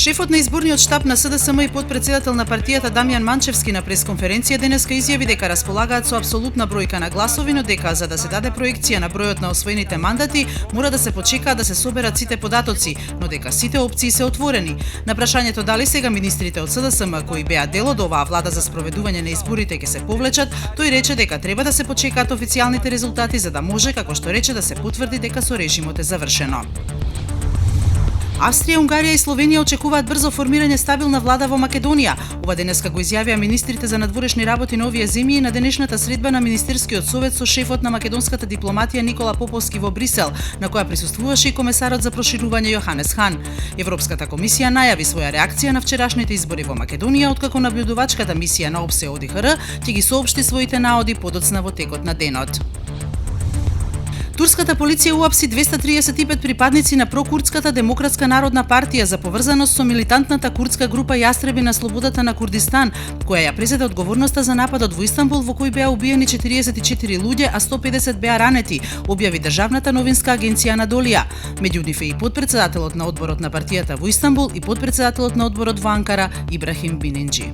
Шефот на изборниот штаб на СДСМ и потпредседател на партијата Дамјан Манчевски на пресконференција денеска изјави дека располагаат со апсолутна бројка на гласови, но дека за да се даде проекција на бројот на освоените мандати, мора да се почекаат да се соберат сите податоци, но дека сите опции се отворени. На прашањето дали сега министрите од СДСМ кои беа дел од оваа влада за спроведување на изборите ќе се повлечат, тој рече дека треба да се почекаат официјалните резултати за да може, како што рече, да се потврди дека со режимот е завршено. Австрија, Унгарија и Словенија очекуваат брзо формирање стабилна влада во Македонија. Ова денеска го изјавија министрите за надворешни работи на овие земји на денешната средба на Министерскиот совет со шефот на македонската дипломатија Никола Поповски во Брисел, на која присуствуваше и комесарот за проширување Јоханес Хан. Европската комисија најави своја реакција на вчерашните избори во Македонија, откако наблюдувачката мисија на ОБСЕ ОДИХР ќе ги соопшти своите наоди подоцна во текот на денот. Турската полиција уапси 235 припадници на прокурдската Демократска народна партија за поврзаност со милитантната курдска група Јастреби на слободата на Курдистан, која ја презеде одговорноста за нападот во Истанбул во кој беа убиени 44 луѓе, а 150 беа ранети, објави државната новинска агенција Анадолија. Меѓу нив е и потпредседателот на одборот на партијата во Истанбул и потпредседателот на одборот во Анкара Ибрахим Биненџи.